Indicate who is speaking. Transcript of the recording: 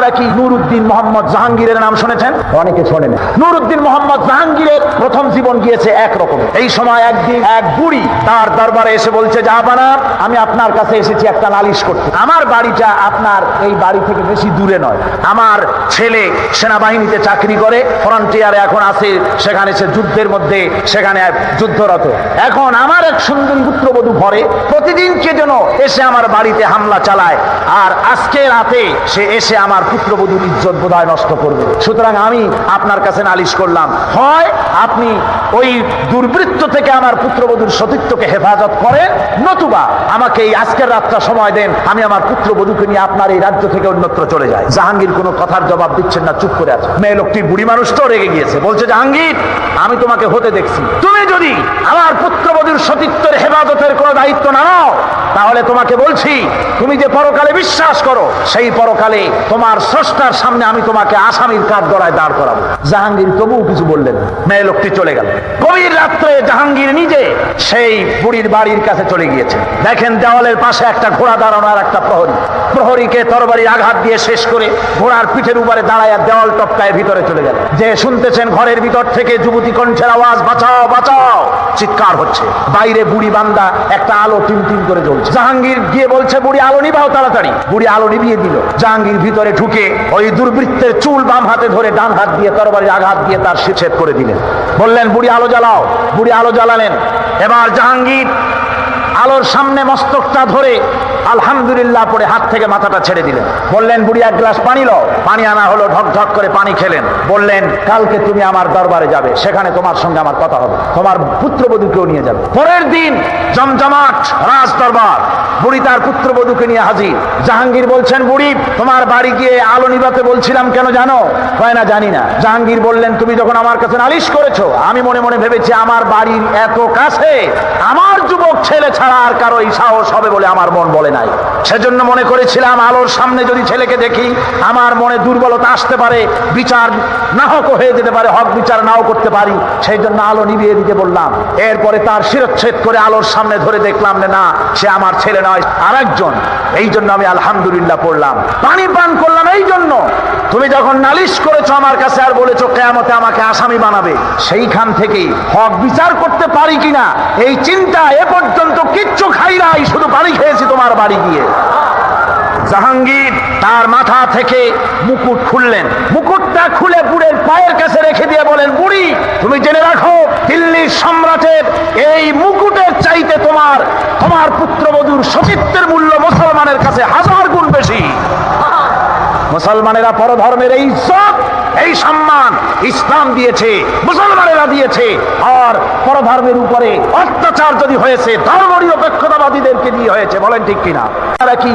Speaker 1: আপনারা কি নুরউদ্দিন মোহাম্মদ জাহাঙ্গীরের নাম শুনেছেন? অনেকে শোনেন। নুরউদ্দিন মোহাম্মদ জাহাঙ্গীরের প্রথম জীবন গিয়েছে একরকম। এই সময় একদিন এক বুড়ি তার দরবারে এসে বলছে, জাহাপানা, আমি আপনার কাছে এসেছি একটা নালিশ করতে। আমার বাড়িটা আপনার এই বাড়ি থেকে বেশি দূরে নয়। আমার ছেলে সেনাবাহিনীতে চাকরি করে, ফ্রন্টিয়ারে এখন আছে, সেখানে সে যুদ্ধের মধ্যে সেখানে যুদ্ধরত। এখন আমার এক সুন্দরী পুত্রবধূ ঘরে প্রতিদিন কে যেন এসে আমার বাড়িতে হামলা চালায়, আর আজকে রাতে সে এসে আমার পুত্রবধূর ইজ্জত বোধহয় নষ্ট করবে। সুতরাং আমি আপনার কাছে নালিশ করলাম, হয় আপনি ওই দুর্বৃত্ত থেকে আমার পুত্রবধূর সতীত্বকে হেফাজত করেন, নতুবা আমাকে এই আজকের রাতটা সময় দেন, আমি আমার পুত্রবধূকে নিয়ে আপনার এই রাজ্য থেকে অন্যত্র চলে যাই। জাহাঙ্গীর কোনো কথার জবাব দিচ্ছেন না, চুপ করে আছে। মেয়ে লোকটি বুড়ি মানুষ তো রেগে গিয়েছে, বলছে, জাহাঙ্গীর, আমি তোমাকে হতে দেখছি, তুমি যদি আমার পুত্রবধূর সতীত্বের হেফাজতের কোনো দায়িত্ব না নাও, তাহলে তোমাকে বলছি, তুমি যে পরকালে বিশ্বাস করো, সেই পরকালে তোমার স্রষ্টার সামনে আমি তোমাকে আসামির কাঠগড়ায় দাঁড় করাবো। জাহাঙ্গীর তবুও কিছু বললেন। মেয়ে লোকটি চলে গেল। গভীর রাত্রে জাহাঙ্গীর নিজে সেই বুড়ির বাড়ির কাছে চলে গিয়েছে। দেখেন দেওয়ালের পাশে একটা ঘোড়া দাঁড়ানো আর একটা প্রহরী। প্রহরীকে তরবারির আঘাত দিয়ে শেষ করে ঘোড়ার পিঠের উপরে দাঁড়ায় দেওয়াল টপকায় ভিতরে চলে গেল। যে শুনতেছেন ঘরের ভিতর থেকে যুবতী কণ্ঠের আওয়াজ, বাঁচাও বাঁচাও, চিৎকার হচ্ছে। বাইরে বুড়ি বান্দা একটা আলো টিম টিম করে জ্বলছে। জাহাঙ্গীর গিয়ে বলছে, বুড়ি আলো নিভাও তাড়াতাড়ি। বুড়ি আলো নিভিয়ে দিল। জাহাঙ্গীর ভিতরে ঢুকে ওই দুর্বৃত্তের চুল বাম হাতে ধরে ডান হাত দিয়ে তরবারির আঘাত দিয়ে তার শিরচ্ছেদ করে দিলেন। বললেন, বুড়ি আলো জ্বালাও। বুড়ি আলো জ্বালালেন। এবার জাহাঙ্গীর আলোর সামনে মস্তকটা ধরে আলহামদুলিল্লাহ পড়ে হাত থেকে মাথাটা ছেড়ে দিলেন। বললেন, বুড়ি এক গ্লাস পানি লও। পানি আনা হলো, ঢক ঢক করে পানি খেলেন। বললেন, কালকে তুমি আমার দরবারে যাবে, সেখানে তোমার সঙ্গে আমার কথা হবে, তোমার পুত্রবধূকেও নিয়ে যাবে। পরের দিন জমজমাট রাজ দরবার, বুড়ি তার পুত্রবধূকে নিয়ে হাজির। জাহাঙ্গীর বলছেন, বুড়ি, তোমার বাড়ি গিয়ে আলো নিভাতে বলছিলাম, কেন জানো? কয় না, জানি না। জাহাঙ্গীর বললেন, তুমি যখন আমার কাছে নালিশ করেছো, আমি মনে মনে ভেবেছি আমার বাড়ির এত কাছে আমার যুবক ছেলে ছাড়া আর কারো এই সাহস হবে বলে আমার মন বলে নাই। সেজন্য মনে করেছিলাম আলোর সামনে যদি ছেলেকে দেখি আমার মনে দুর্বলতা আসতে পারে, বিচার না হক হয়ে যেতে পারে, হক বিচার নাও করতে পারি, সেই জন্য আলো নিভিয়ে দিতে বললাম। এরপরে তার শিরচ্ছেদ করে আলোর সামনে ধরে দেখলাম না, সে আমার ছেলে নয়, আরেকজন। এই জন্য আমি আলহামদুলিল্লাহ পড়লাম, পানি পান করলাম। এই জন্য তুমি যখন নালিশ করেছো আমার কাছে আর বলেছো কিয়ামতে আমাকে আসামি বানাবে, সেইখান থেকেই হক বিচার করতে পারি কিনা এই চিন্তা এ পর্যন্ত কিচ্ছু খাই নাই, শুধু পানি খেয়েছি তোমার বাড়ি গিয়ে। জাহাঙ্গীর তার মাথা থেকে মুকুট খুললেন। মুকুটটা খুলে বুড়ের পায়ের কাছে রেখে দিয়ে বলেন, বুড়ি, তুমি জেনে রাখো, দিল্লির সম্রাটের এই মুকুটের চাইতে তোমার পুত্রবধূর সতীত্বের মূল্য মুসলমানের কাছে 1000 গুণ বেশি। মুসলমানেরা পরধর্মের এই ইজ্জত, এই সম্মান ইসলাম দিয়েছে, মুসলমানেরা দিয়েছে। আর পরধর্মের উপরে অত্যাচার যদি হয়েছে ধর্মনিরপেক্ষতাবাদীদেরকে দিয়ে হয়েছে। বলেন ঠিক কিনা? তারা কি